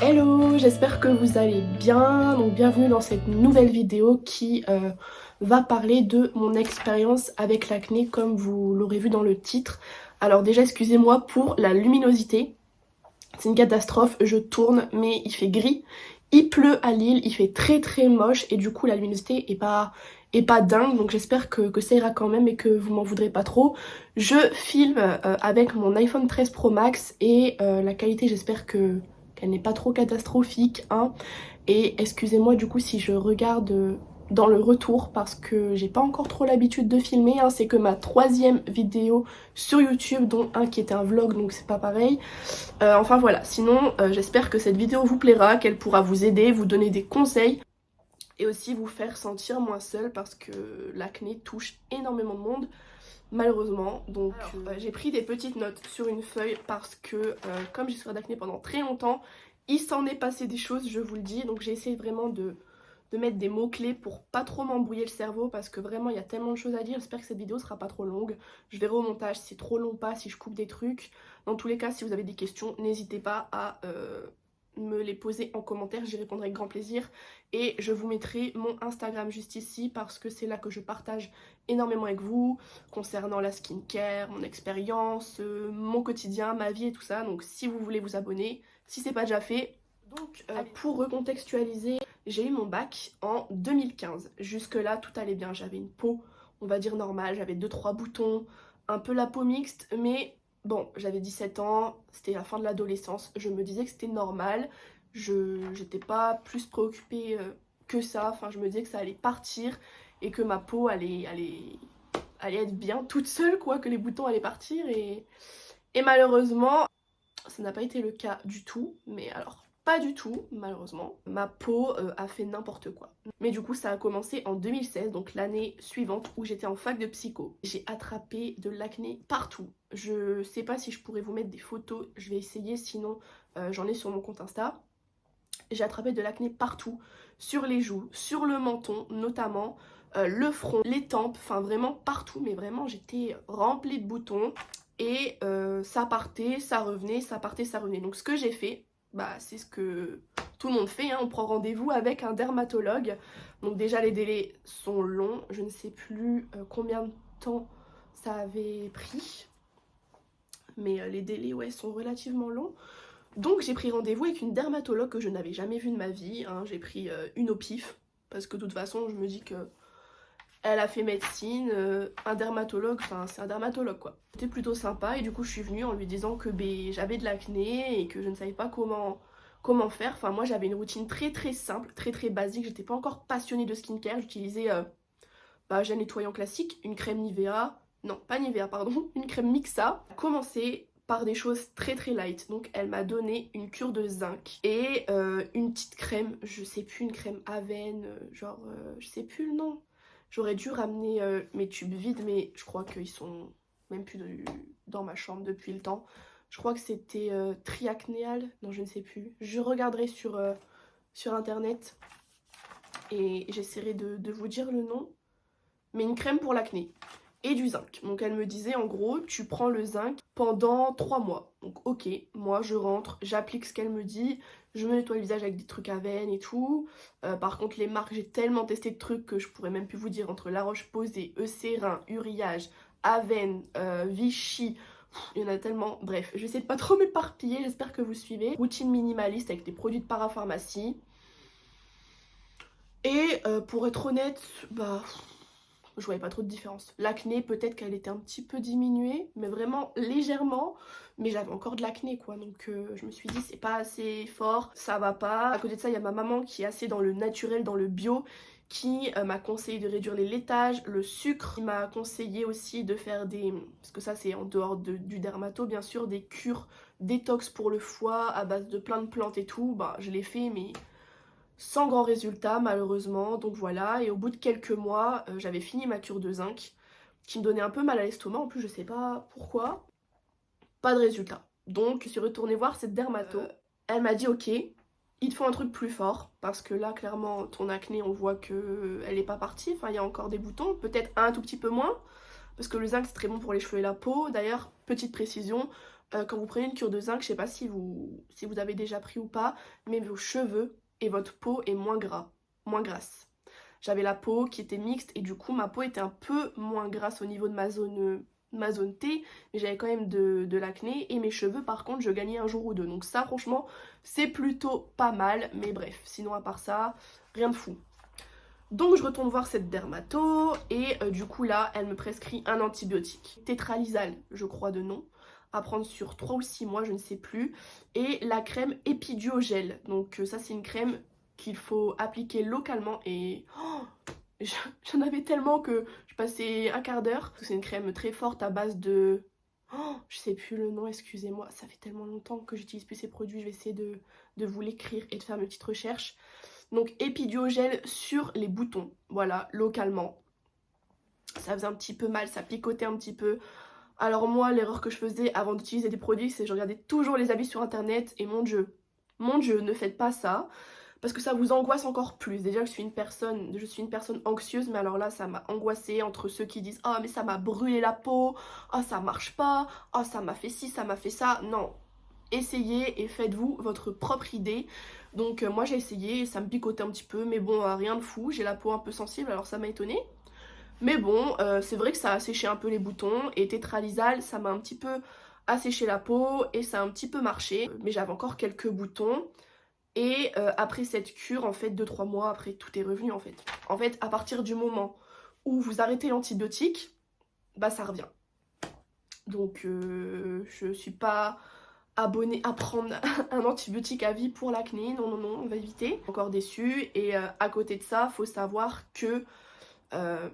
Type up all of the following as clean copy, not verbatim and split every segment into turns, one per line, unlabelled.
Hello, j'espère que vous allez bien. Donc bienvenue dans cette nouvelle vidéo qui va parler de mon expérience avec l'acné comme vous l'aurez vu dans le titre. Alors déjà excusez-moi pour la luminosité, c'est une catastrophe, je tourne mais il fait gris, il pleut à Lille, il fait très moche et du coup la luminosité est pas dingue, donc j'espère que ça ira quand même et que vous m'en voudrez pas trop. Je filme avec mon iPhone 13 Pro Max et la qualité j'espère qu'elle n'est pas trop catastrophique, hein. Et excusez-moi du coup si je regarde dans le retour parce que j'ai pas encore trop l'habitude de filmer, hein. C'est que ma troisième vidéo sur YouTube, dont un qui était un vlog, donc c'est pas pareil. Enfin voilà, sinon j'espère que cette vidéo vous plaira, qu'elle pourra vous aider, vous donner des conseils et aussi vous faire sentir moins seul parce que l'acné touche énormément de monde malheureusement. Donc j'ai pris des petites notes sur une feuille parce que comme j'ai souffert d'acné pendant très longtemps, il s'en est passé des choses, je vous le dis. Donc j'ai essayé vraiment de mettre des mots-clés pour pas trop m'embrouiller le cerveau parce que vraiment il y a tellement de choses à dire. J'espère que cette vidéo sera pas trop longue. Je verrai au montage si c'est trop long ou pas, si je coupe des trucs. Dans tous les cas, si vous avez des questions, n'hésitez pas à me les poser en commentaire, j'y répondrai avec grand plaisir. Et je vous mettrai mon Instagram juste ici parce que c'est là que je partage énormément avec vous concernant la skincare, mon expérience, mon quotidien, ma vie et tout ça. Donc si vous voulez vous abonner, si c'est pas déjà fait. Donc pour recontextualiser, j'ai eu mon bac en 2015. Jusque là tout allait bien, j'avais une peau on va dire normale, j'avais 2-3 boutons, un peu la peau mixte, mais bon, j'avais 17 ans, c'était la fin de l'adolescence, je me disais que c'était normal, j'étais pas plus préoccupée que ça, enfin je me disais que ça allait partir et que ma peau allait être bien toute seule quoi, que les boutons allaient partir et malheureusement ça n'a pas été le cas du tout, mais alors pas du tout malheureusement. Ma peau a fait n'importe quoi. Mais du coup ça a commencé en 2016, donc l'année suivante où j'étais en fac de psycho. J'ai attrapé de l'acné partout. Je sais pas si je pourrais vous mettre des photos, je vais essayer, sinon j'en ai sur mon compte Insta. J'ai attrapé de l'acné partout, sur les joues, sur le menton notamment, le front, les tempes, enfin vraiment partout, mais vraiment j'étais remplie de boutons et ça partait, ça revenait, ça partait, ça revenait. Donc ce que j'ai fait, bah c'est ce que tout le monde fait, hein, on prend rendez-vous avec un dermatologue. Donc déjà les délais sont longs, je ne sais plus combien de temps ça avait pris, mais les délais ouais sont relativement longs. Donc j'ai pris rendez-vous avec une dermatologue que je n'avais jamais vue de ma vie, hein. J'ai pris une au pif, parce que de toute façon je me dis que elle a fait médecine, un dermatologue, enfin c'est un dermatologue quoi. C'était plutôt sympa et du coup je suis venue en lui disant que j'avais de l'acné et que je ne savais pas comment faire. Enfin moi j'avais une routine très simple, très basique, j'étais pas encore passionnée de skincare, j'utilisais gel nettoyant classique, une crème Nivea, non pas Nivea pardon, une crème Mixa. Commencer par des choses très light, donc elle m'a donné une cure de zinc et une petite crème, je sais plus, une crème Aven, je sais plus le nom. J'aurais dû ramener mes tubes vides mais je crois qu'ils sont même plus dans ma chambre depuis le temps. Je crois que c'était Triacnéal, non je ne sais plus. Je regarderai sur internet et j'essaierai de vous dire le nom, mais une crème pour l'acné et du zinc. Donc elle me disait en gros tu prends le zinc pendant 3 mois. Donc ok, moi je rentre, j'applique ce qu'elle me dit, je me nettoie le visage avec des trucs à veine et tout. Par contre les marques, j'ai tellement testé de trucs que je pourrais même plus vous dire, entre La Roche-Posay, Eucérin, Uriage, Aven, Vichy, il y en a tellement. Bref, je vais essayer de pas trop m'éparpiller, j'espère que vous suivez. Routine minimaliste avec des produits de parapharmacie. Et pour être honnête, bah je voyais pas trop de différence. L'acné, peut-être qu'elle était un petit peu diminuée, mais vraiment légèrement. Mais j'avais encore de l'acné quoi, donc je me suis dit c'est pas assez fort, ça va pas. À côté de ça, il y a ma maman qui est assez dans le naturel, dans le bio, qui m'a conseillé de réduire les laitages, le sucre. Il m'a conseillé aussi de faire des, parce que ça c'est en dehors du dermato bien sûr, des cures détox pour le foie à base de plein de plantes et tout. Bah je l'ai fait mais sans grand résultat malheureusement, donc voilà. Et au bout de quelques mois, j'avais fini ma cure de zinc qui me donnait un peu mal à l'estomac, en plus je sais pas pourquoi, pas de résultat. Donc je suis retournée voir cette dermato, elle m'a dit ok, il te faut un truc plus fort, parce que là clairement ton acné on voit que elle est pas partie, enfin il y a encore des boutons, peut-être un tout petit peu moins, parce que le zinc c'est très bon pour les cheveux et la peau. D'ailleurs, petite précision, quand vous prenez une cure de zinc, je sais pas si vous avez déjà pris ou pas, mais vos cheveux et votre peau est moins grasse. J'avais la peau qui était mixte et du coup ma peau était un peu moins grasse au niveau de ma zone T, mais j'avais quand même de l'acné et mes cheveux par contre je gagnais un jour ou deux. Donc ça franchement c'est plutôt pas mal, mais bref, sinon à part ça, rien de fou. Donc je retourne voir cette dermato et du coup là elle me prescrit un antibiotique. Tétralysal je crois de nom, à prendre sur 3 ou 6 mois, je ne sais plus. Et la crème Epiduogel, donc ça c'est une crème qu'il faut appliquer localement et j'en avais tellement que je passais un quart d'heure. C'est une crème très forte à base de... je sais plus le nom, excusez-moi, ça fait tellement longtemps que j'utilise plus ces produits, je vais essayer de vous l'écrire et de faire mes petites recherches. Donc Epiduogel sur les boutons, voilà, localement. Ça faisait un petit peu mal, ça picotait un petit peu. Alors moi, l'erreur que je faisais avant d'utiliser des produits, c'est que je regardais toujours les avis sur internet et mon dieu, ne faites pas ça. Parce que ça vous angoisse encore plus. Déjà que je suis une personne anxieuse, mais alors là ça m'a angoissée entre ceux qui disent oh mais ça m'a brûlé la peau, oh ça marche pas, oh ça m'a fait ci, ça m'a fait ça. Non, essayez et faites-vous votre propre idée. Donc moi j'ai essayé et ça me picotait un petit peu, mais bon rien de fou, j'ai la peau un peu sensible alors ça m'a étonnée. Mais bon, c'est vrai que ça a asséché un peu les boutons et Tétralysal ça m'a un petit peu asséché la peau et ça a un petit peu marché. Mais j'avais encore quelques boutons. Et après cette cure, en fait, 2-3 mois après, tout est revenu en fait. En fait, à partir du moment où vous arrêtez l'antibiotique, bah ça revient. Donc je suis pas abonnée à prendre un antibiotique à vie pour l'acné. Non, non, non, on va éviter. Encore déçue. Et à côté de ça, faut savoir que...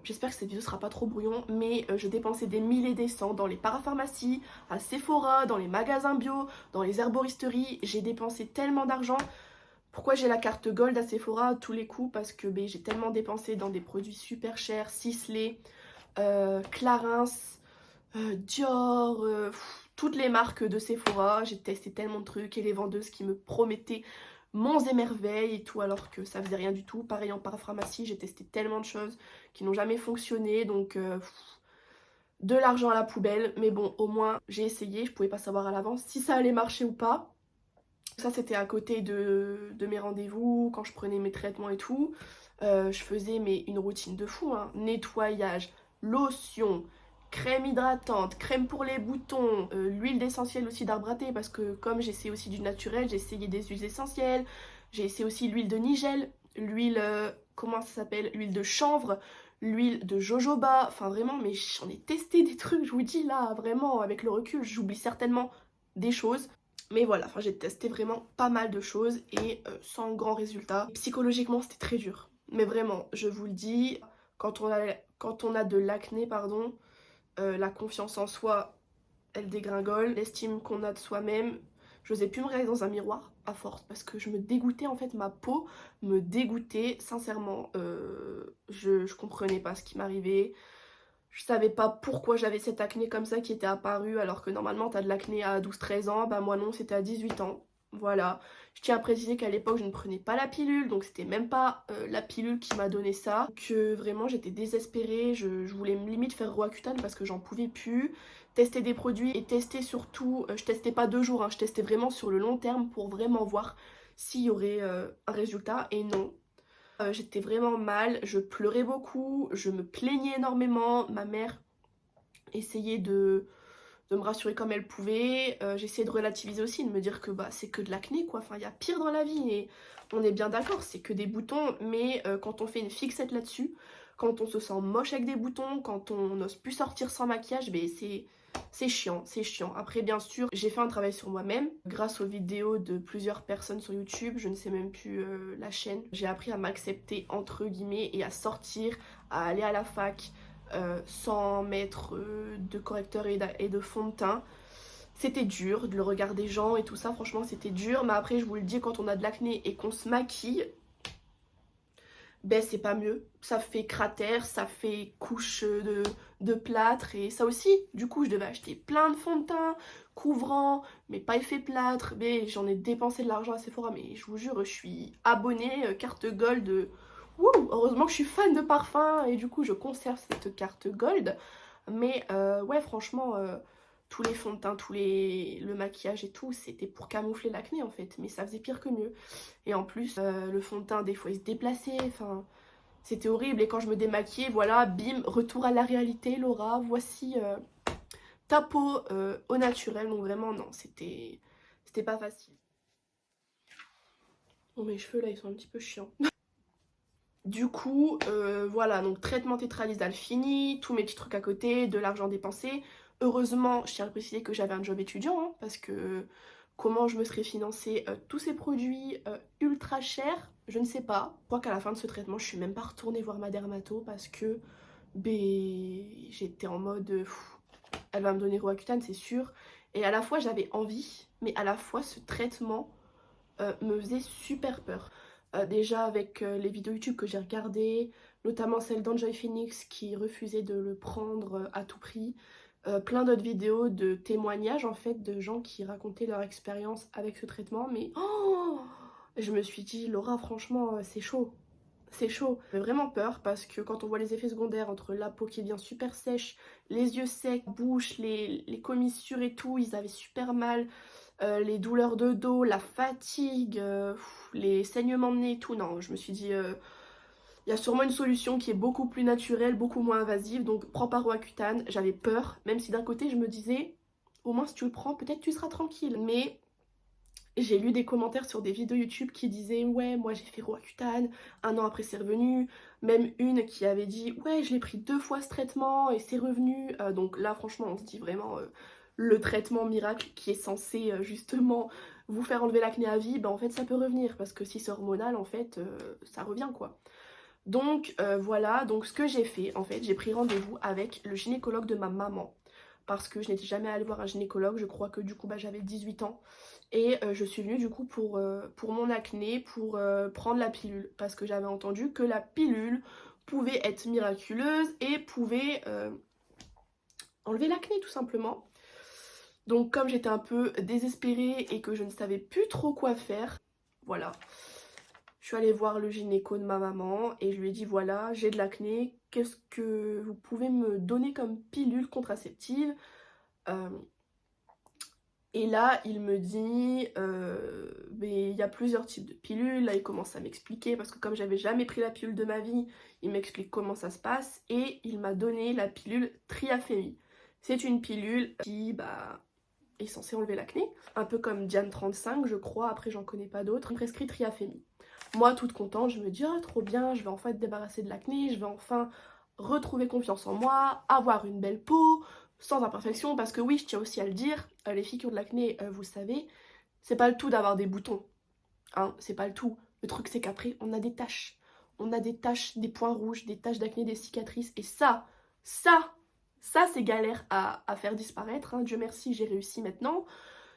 j'espère que cette vidéo sera pas trop brouillon, mais je dépensais des milliers et des cents dans les parapharmacies, à Sephora, dans les magasins bio, dans les herboristeries. J'ai dépensé tellement d'argent. Pourquoi j'ai la carte Gold à Sephora à tous les coups? Parce que j'ai tellement dépensé dans des produits super chers, Sisley, Clarins, Dior, toutes les marques de Sephora. J'ai testé tellement de trucs et les vendeuses qui me promettaient monts et merveilles et tout alors que ça faisait rien du tout. Pareil en parapharmacie, j'ai testé tellement de choses qui n'ont jamais fonctionné, donc de l'argent à la poubelle. Mais bon, au moins j'ai essayé, je pouvais pas savoir à l'avance si ça allait marcher ou pas. Ça c'était à côté de mes rendez-vous, quand je prenais mes traitements et tout. Je faisais une routine de fou, hein. Nettoyage, lotion, crème hydratante, crème pour les boutons, l'huile d'essentiel aussi d'arbre à thé parce que comme j'essaie aussi du naturel, j'ai essayé des huiles essentielles, j'ai essayé aussi l'huile de nigel, l'huile, comment ça s'appelle, l'huile de chanvre, l'huile de jojoba, enfin vraiment, mais j'en ai testé des trucs, je vous dis là, vraiment, avec le recul, j'oublie certainement des choses. Mais voilà, enfin j'ai testé vraiment pas mal de choses et sans grand résultat. Psychologiquement c'était très dur. Mais vraiment, je vous le dis, quand on a de l'acné, pardon, la confiance en soi, elle dégringole. L'estime qu'on a de soi-même, je n'osais plus me regarder dans un miroir à force parce que je me dégoûtais en fait, ma peau me dégoûtait sincèrement. Je comprenais pas ce qui m'arrivait. Je savais pas pourquoi j'avais cette acné comme ça qui était apparue alors que normalement t'as de l'acné à 12-13 ans, bah moi non c'était à 18 ans. Voilà, je tiens à préciser qu'à l'époque je ne prenais pas la pilule, donc c'était même pas la pilule qui m'a donné ça. Que vraiment j'étais désespérée, je voulais limite faire Roaccutane parce que j'en pouvais plus. Tester des produits et tester surtout, je testais pas 2 jours, hein, je testais vraiment sur le long terme pour vraiment voir s'il y aurait un résultat et non. J'étais vraiment mal, je pleurais beaucoup, je me plaignais énormément. Ma mère essayait de me rassurer comme elle pouvait. J'essayais de relativiser aussi, de me dire que bah, c'est que de l'acné quoi. Enfin, il y a pire dans la vie et on est bien d'accord, c'est que des boutons. Mais quand on fait une fixette là-dessus, quand on se sent moche avec des boutons, quand on n'ose plus sortir sans maquillage, c'est chiant, c'est chiant. Après, bien sûr, j'ai fait un travail sur moi-même. Grâce aux vidéos de plusieurs personnes sur YouTube, je ne sais même plus la chaîne, j'ai appris à m'accepter entre guillemets et à sortir, à aller à la fac sans mettre de correcteur et de fond de teint. C'était dur de le regard des gens et tout ça, franchement c'était dur. Mais après, je vous le dis, quand on a de l'acné et qu'on se maquille, ben c'est pas mieux, ça fait cratère, ça fait couche de plâtre et ça aussi, du coup je devais acheter plein de fond de teint, couvrant, mais pas effet plâtre, mais j'en ai dépensé de l'argent à Sephora, mais je vous jure, je suis abonnée, carte gold, wouh, heureusement que je suis fan de parfum et du coup je conserve cette carte gold. Mais ouais, franchement, tous les fonds de teint, le maquillage et tout, c'était pour camoufler l'acné en fait. Mais ça faisait pire que mieux. Et en plus, le fond de teint, des fois, il se déplaçait. Enfin, c'était horrible. Et quand je me démaquillais, voilà, bim, retour à la réalité, Laura. Voici ta peau au naturel. Donc vraiment, non, c'était pas facile. Bon, mes cheveux là, ils sont un petit peu chiants. Du coup, voilà, donc traitement tétralysal fini, tous mes petits trucs à côté, de l'argent dépensé. Heureusement, je tiens à préciser que j'avais un job étudiant, hein, parce que comment je me serais financé tous ces produits ultra chers, je ne sais pas. Je crois qu'à la fin de ce traitement, je suis même pas retournée voir ma dermato parce que j'étais en mode elle va me donner Roaccutane, c'est sûr. Et à la fois, j'avais envie, mais à la fois, ce traitement me faisait super peur. Déjà avec les vidéos YouTube que j'ai regardées, notamment celle d'Enjoy Phoenix qui refusait de le prendre à tout prix. Plein d'autres vidéos de témoignages en fait de gens qui racontaient leur expérience avec ce traitement. Mais oh, je me suis dit, Laura, franchement, c'est chaud. C'est chaud. J'ai vraiment peur parce que quand on voit les effets secondaires entre la peau qui devient super sèche, les yeux secs, bouche, les commissures et tout, ils avaient super mal. Les douleurs de dos, la fatigue, les saignements de nez et tout. Non, je me suis dit, il y a sûrement une solution qui est beaucoup plus naturelle, beaucoup moins invasive. Donc prends pas Roaccutane. J'avais peur, même si d'un côté je me disais, au moins si tu le prends, peut-être tu seras tranquille. Mais j'ai lu des commentaires sur des vidéos YouTube qui disaient ouais, moi j'ai fait Roaccutane, un an après c'est revenu. Même une qui avait dit ouais, je l'ai pris 2 fois ce traitement et c'est revenu. Donc là franchement on se dit vraiment le traitement miracle qui est censé justement vous faire enlever l'acné à vie, bah en fait ça peut revenir parce que si c'est hormonal en fait ça revient quoi. Donc voilà, donc ce que j'ai fait en fait, j'ai pris rendez-vous avec le gynécologue de ma maman parce que je n'étais jamais allée voir un gynécologue, je crois que du coup bah, j'avais 18 ans et je suis venue du coup pour mon acné, pour prendre la pilule parce que j'avais entendu que la pilule pouvait être miraculeuse et pouvait enlever l'acné tout simplement. Donc comme j'étais un peu désespérée et que je ne savais plus trop quoi faire, voilà, je suis allée voir le gynéco de ma maman et je lui ai dit voilà, j'ai de l'acné, qu'est-ce que vous pouvez me donner comme pilule contraceptive? Et là, il me dit, mais il y a plusieurs types de pilules. Là, il commence à m'expliquer parce que comme j'avais jamais pris la pilule de ma vie, il m'explique comment ça se passe et il m'a donné la pilule Triafémi. C'est une pilule qui est censée enlever l'acné, un peu comme Diane 35, je crois. Après, j'en connais pas d'autres. Il me prescrit Triafémi. Moi, toute contente, je me dis oh, trop bien, je vais enfin être débarrassée de l'acné, je vais enfin retrouver confiance en moi, avoir une belle peau sans imperfection, parce que oui, je tiens aussi à le dire, les filles qui ont de l'acné, vous savez, c'est pas le tout d'avoir des boutons, hein, c'est pas le tout. Le truc c'est qu'après, on a des taches. On a des taches, des points rouges, des taches d'acné, des cicatrices, et ça c'est galère à faire disparaître, hein. Dieu merci, j'ai réussi maintenant.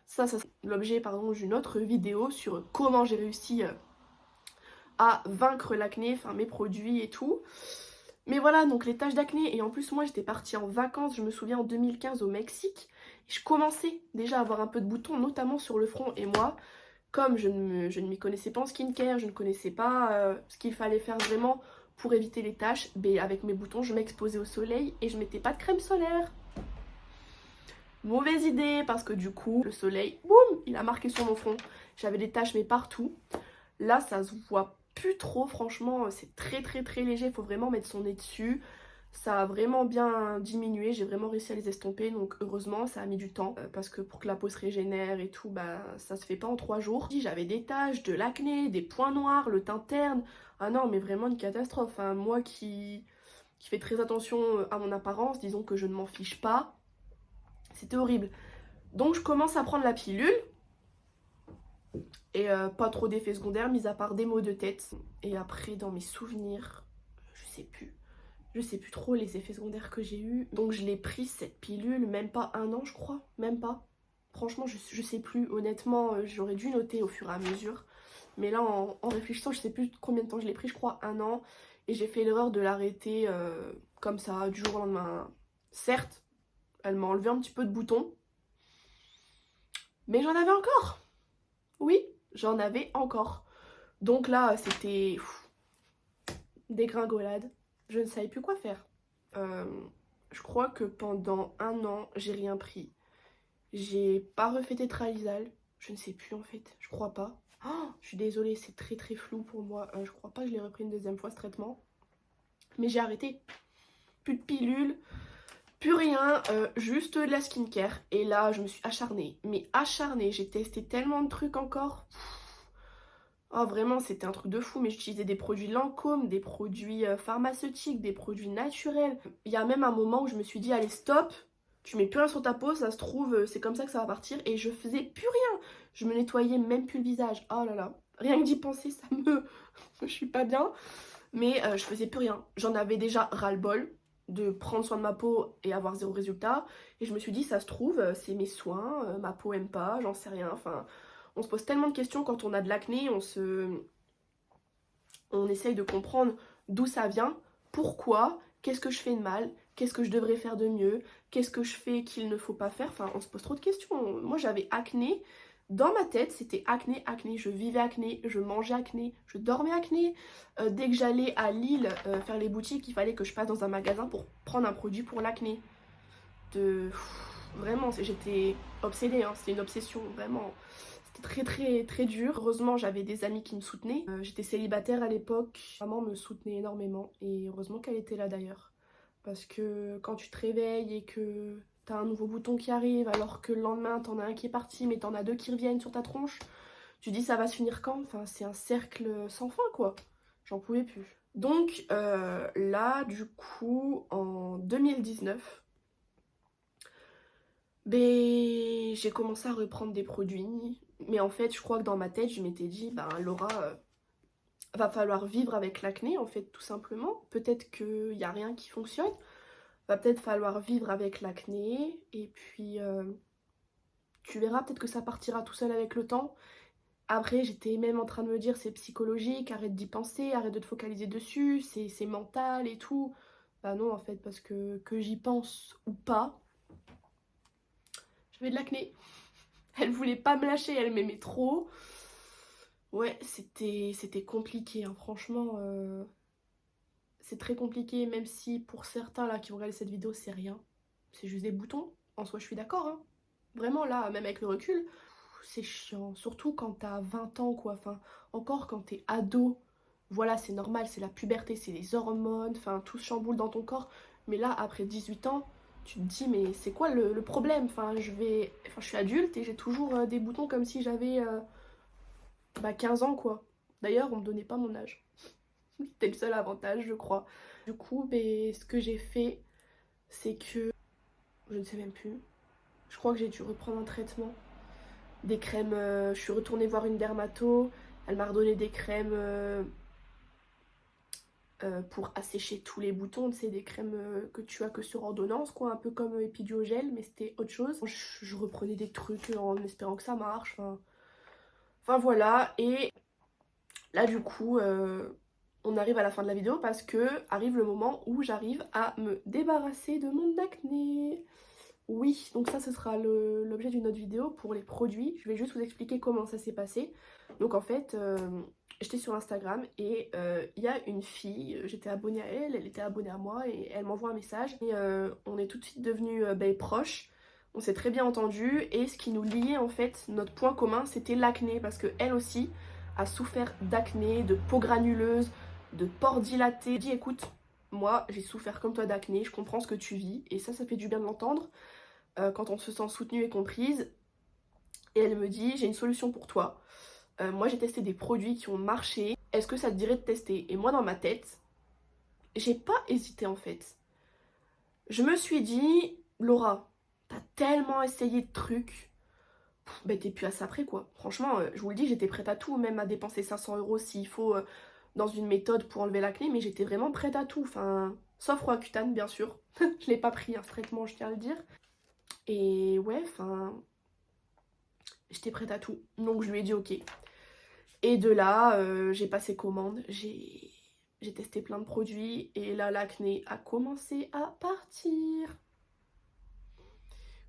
Ça c'est l'objet, pardon, d'une autre vidéo sur comment j'ai réussi à vaincre l'acné, enfin mes produits et tout. Mais voilà, donc les taches d'acné, et en plus moi j'étais partie en vacances, je me souviens en 2015 au Mexique, et je commençais déjà à avoir un peu de boutons, notamment sur le front, et moi, comme je ne m'y connaissais pas en skincare, je ne connaissais pas ce qu'il fallait faire vraiment pour éviter les taches, ben, avec mes boutons je m'exposais au soleil et je mettais pas de crème solaire. Mauvaise idée, parce que du coup, le soleil, boum, il a marqué sur mon front, j'avais des taches mais partout. Là ça se voit plus trop, franchement c'est très très très léger, il faut vraiment mettre son nez dessus. Ça a vraiment bien diminué, j'ai vraiment réussi à les estomper, donc heureusement ça a mis du temps parce que pour que la peau se régénère et tout, bah ça se fait pas en 3 jours. J'avais des taches, de l'acné, des points noirs, le teint terne, ah non mais vraiment une catastrophe, hein. Moi qui fais très attention à mon apparence, disons que je ne m'en fiche pas, c'était horrible. Donc je commence à prendre la pilule. Et pas trop d'effets secondaires, mis à part des maux de tête. Et après, dans mes souvenirs, je sais plus. Je sais plus trop les effets secondaires que j'ai eu. Donc je l'ai pris cette pilule, même pas un an je crois, même pas. Franchement, je sais plus. Honnêtement, j'aurais dû noter au fur et à mesure. Mais là, en réfléchissant, je sais plus combien de temps je l'ai pris, je crois un an. Et j'ai fait l'erreur de l'arrêter comme ça, du jour au lendemain. Certes, elle m'a enlevé un petit peu de boutons. Mais j'en avais encore. Oui, j'en avais encore. Donc là, c'était dégringolade. Je ne savais plus quoi faire. Je crois que pendant 1 an, j'ai rien pris. J'ai pas refait tétralysal. Je ne sais plus en fait, je crois pas. Oh, je suis désolée, c'est très très flou pour moi. Je crois pas que je l'ai repris une deuxième fois ce traitement. Mais j'ai arrêté. Plus de pilules, plus rien, juste de la skincare. Et là, je me suis acharnée. Mais acharnée, j'ai testé tellement de trucs encore. Oh vraiment, c'était un truc de fou. Mais j'utilisais des produits Lancôme, des produits pharmaceutiques, des produits naturels. Il y a même un moment où je me suis dit, allez stop, tu mets plus rien sur ta peau, ça se trouve, c'est comme ça que ça va partir. Et je faisais plus rien. Je me nettoyais même plus le visage. Oh là là. Rien que d'y penser, ça me... je suis pas bien. Mais je faisais plus rien. J'en avais déjà ras-le-bol de prendre soin de ma peau et avoir zéro résultat. Et je me suis dit, ça se trouve, c'est mes soins, ma peau aime pas, j'en sais rien. Enfin, on se pose tellement de questions quand on a de l'acné, on essaye de comprendre d'où ça vient, pourquoi, qu'est-ce que je fais de mal, qu'est-ce que je devrais faire de mieux, qu'est-ce que je fais qu'il ne faut pas faire. Enfin, on se pose trop de questions. Moi, j'avais acné. Dans ma tête, c'était acné, acné. Je vivais acné, je mangeais acné, je dormais acné. Dès que j'allais à Lille faire les boutiques, il fallait que je passe dans un magasin pour prendre un produit pour l'acné. Vraiment, j'étais obsédée, hein. C'était une obsession, vraiment. C'était très très très dur. Heureusement, j'avais des amis qui me soutenaient. J'étais célibataire à l'époque. Maman me soutenait énormément et heureusement qu'elle était là d'ailleurs. Parce que quand tu te réveilles et que t'as un nouveau bouton qui arrive alors que le lendemain t'en as un qui est parti mais t'en as deux qui reviennent sur ta tronche, tu dis ça va se finir quand? Enfin, c'est un cercle sans fin quoi. J'en pouvais plus. Donc là, du coup, en 2019, ben, j'ai commencé à reprendre des produits. Mais en fait, je crois que dans ma tête, je m'étais dit, ben Laura, va falloir vivre avec l'acné, en fait, tout simplement. Peut-être qu'il n'y a rien qui fonctionne. Va peut-être falloir vivre avec l'acné. Et puis, tu verras, peut-être que ça partira tout seul avec le temps. Après, j'étais même en train de me dire, c'est psychologique, arrête d'y penser, arrête de te focaliser dessus, c'est mental et tout. Bah non, en fait, parce que j'y pense ou pas, j'avais de l'acné. Elle voulait pas me lâcher, elle m'aimait trop. Ouais, c'était compliqué, hein. Franchement, c'est très compliqué, même si pour certains là qui vont regarder cette vidéo, c'est rien. C'est juste des boutons. En soi, je suis d'accord, hein. Vraiment, là, même avec le recul, c'est chiant. Surtout quand t'as 20 ans, quoi. Enfin, encore quand t'es ado. Voilà, c'est normal, c'est la puberté, c'est les hormones, enfin, tout se chamboule dans ton corps. Mais là, après 18 ans, tu te dis, mais c'est quoi le problème? Enfin, je suis adulte et j'ai toujours des boutons comme si j'avais 15 ans, quoi. D'ailleurs, on me donnait pas mon âge. C'était le seul avantage, je crois. Du coup, ben, ce que j'ai fait, c'est que... Je ne sais même plus. Je crois que j'ai dû reprendre un traitement. Des crèmes... je suis retournée voir une dermato. Elle m'a redonné des crèmes pour assécher tous les boutons. Tu sais, des crèmes que tu as que sur ordonnance, quoi. Un peu comme Epidiogel, mais c'était autre chose. Je reprenais des trucs en espérant que ça marche. Enfin voilà. Et là, du coup... on arrive à la fin de la vidéo parce que arrive le moment où j'arrive à me débarrasser de mon acné. Oui, donc ça ce sera l'objet d'une autre vidéo pour les produits. Je vais juste vous expliquer comment ça s'est passé. Donc en fait, j'étais sur Instagram et il y a une fille, j'étais abonnée à elle, elle était abonnée à moi et elle m'envoie un message. Et on est tout de suite devenus proches. On s'est très bien entendus et ce qui nous liait en fait, notre point commun, c'était l'acné parce que elle aussi a souffert d'acné, de peau granuleuse, de pores dilatés. Je dis écoute, moi j'ai souffert comme toi d'acné, je comprends ce que tu vis et ça fait du bien de l'entendre quand on se sent soutenue et comprise. Et elle me dit j'ai une solution pour toi. Moi j'ai testé des produits qui ont marché, est-ce que ça te dirait de tester? Et moi dans ma tête, j'ai pas hésité en fait. Je me suis dit Laura, t'as tellement essayé de trucs, ben t'es plus à ça près quoi. Franchement, je vous le dis, j'étais prête à tout, même à dépenser 500 € s'il faut dans une méthode pour enlever l'acné, mais j'étais vraiment prête à tout. Enfin, sauf Roaccutane bien sûr. Je l'ai pas pris, hein, ce traitement, je tiens à le dire. Et ouais, enfin, j'étais prête à tout. Donc je lui ai dit ok. Et de là, j'ai passé commande, j'ai testé plein de produits et là l'acné a commencé à partir.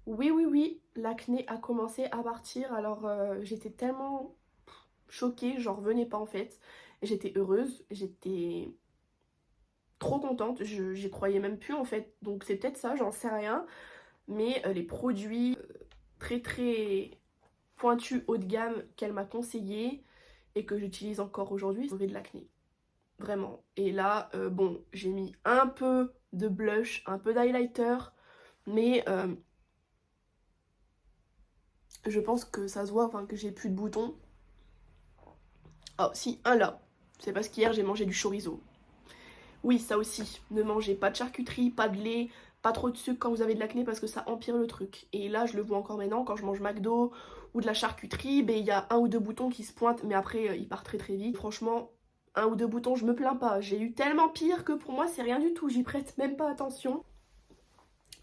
Oui, oui, oui, l'acné a commencé à partir. Alors j'étais tellement choquée, j'en revenais pas en fait. J'étais heureuse, j'étais trop contente, j'y croyais même plus en fait, donc c'est peut-être ça, j'en sais rien, mais les produits très très pointus haut de gamme qu'elle m'a conseillé et que j'utilise encore aujourd'hui, sauvé de l'acné, vraiment. Et là, bon, j'ai mis un peu de blush, un peu d'highlighter, mais je pense que ça se voit, enfin que j'ai plus de boutons. Oh si, un là, c'est parce qu'hier j'ai mangé du chorizo. Oui, ça aussi, ne mangez pas de charcuterie, pas de lait, pas trop de sucre quand vous avez de l'acné parce que ça empire le truc. Et là, je le vois encore maintenant, quand je mange McDo ou de la charcuterie, ben il y a un ou deux boutons qui se pointent, mais après, ils partent très très vite. Franchement, un ou deux boutons, je me plains pas. J'ai eu tellement pire que pour moi, c'est rien du tout, j'y prête même pas attention.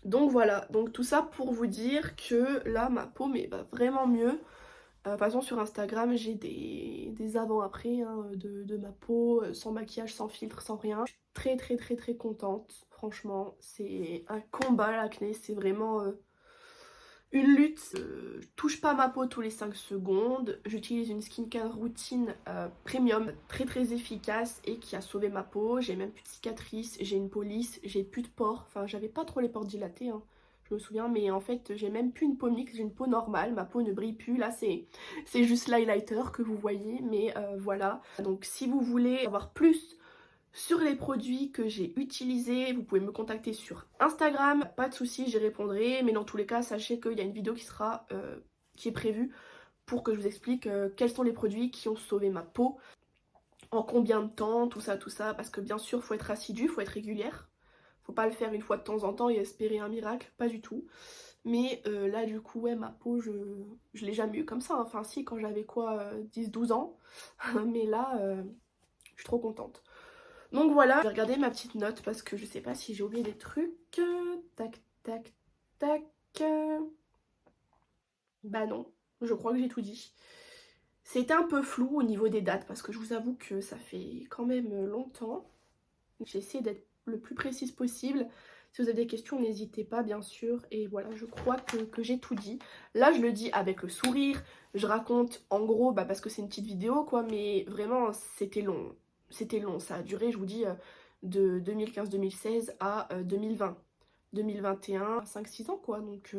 Donc voilà, donc tout ça pour vous dire que là, ma peau mais va vraiment mieux. De toute façon sur Instagram j'ai des avant-après hein, de ma peau, sans maquillage, sans filtre, sans rien. Je suis très très très très contente, franchement c'est un combat l'acné, c'est vraiment une lutte. Je touche pas ma peau tous les 5 secondes, j'utilise une skincare routine premium, très très efficace et qui a sauvé ma peau. J'ai même plus de cicatrices, j'ai une peau lisse, j'ai plus de pores, enfin j'avais pas trop les pores dilatés hein. Je me souviens, mais en fait j'ai même plus une peau mixte, j'ai une peau normale, ma peau ne brille plus, là c'est juste l'highlighter que vous voyez, mais voilà. Donc si vous voulez avoir plus sur les produits que j'ai utilisés, vous pouvez me contacter sur Instagram, pas de soucis, j'y répondrai, mais dans tous les cas sachez qu'il y a une vidéo qui est prévue pour que je vous explique quels sont les produits qui ont sauvé ma peau, en combien de temps, tout ça, parce que bien sûr faut être assidu, faut être régulière. Faut pas le faire une fois de temps en temps et espérer un miracle, pas du tout. Mais là du coup ouais ma peau je l'ai jamais eu comme ça, enfin si quand j'avais quoi 10-12 ans, mais là je suis trop contente. Donc voilà, je vais regarder ma petite note parce que je sais pas si j'ai oublié des trucs. Tac tac tac. Bah non, je crois que j'ai tout dit. C'était un peu flou au niveau des dates parce que je vous avoue que ça fait quand même longtemps. J'ai essayé d'être le plus précise possible. Si vous avez des questions, n'hésitez pas bien sûr. Et voilà, je crois que j'ai tout dit. Là, je le dis avec le sourire. Je raconte en gros, bah, parce que c'est une petite vidéo quoi, mais vraiment c'était long. C'était long, ça a duré, je vous dis, de 2015-2016 à 2020. 2021, 5-6 ans quoi, donc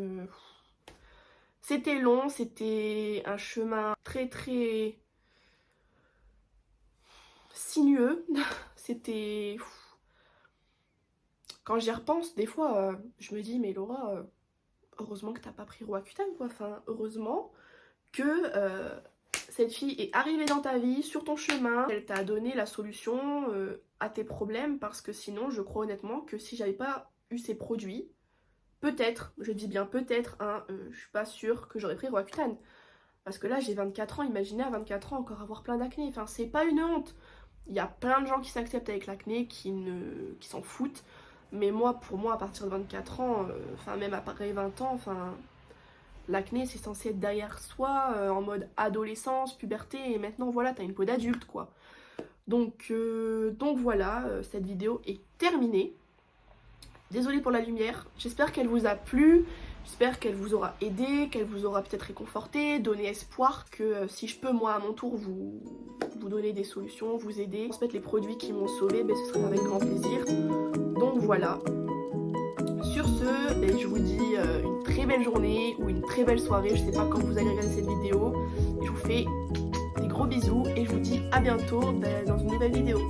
c'était long, c'était un chemin très très sinueux. C'était... Quand j'y repense, des fois, je me dis, mais Laura, heureusement que t'as pas pris Roaccutane, quoi. Enfin, heureusement que cette fille est arrivée dans ta vie, sur ton chemin, elle t'a donné la solution à tes problèmes, parce que sinon, je crois honnêtement que si j'avais pas eu ces produits, peut-être, je dis bien peut-être, hein, je suis pas sûre que j'aurais pris Roaccutane. Parce que là, j'ai 24 ans, imaginez à 24 ans encore avoir plein d'acné. Enfin, c'est pas une honte. Il y a plein de gens qui s'acceptent avec l'acné, qui s'en foutent. Mais moi, pour moi, à partir de 24 ans, enfin même après 20 ans, enfin l'acné c'est censé être derrière soi, en mode adolescence, puberté, et maintenant voilà, t'as une peau d'adulte quoi. Donc voilà, cette vidéo est terminée. Désolée pour la lumière, j'espère qu'elle vous a plu, j'espère qu'elle vous aura aidé, qu'elle vous aura peut-être réconforté, donné espoir, que si je peux moi à mon tour vous donner des solutions, vous aider, transmettre les produits qui m'ont sauvé, ben, ce serait avec grand plaisir. Donc voilà. Sur ce, ben, je vous dis une très belle journée ou une très belle soirée, je sais pas quand vous allez regarder cette vidéo. Je vous fais des gros bisous et je vous dis à bientôt ben, dans une nouvelle vidéo.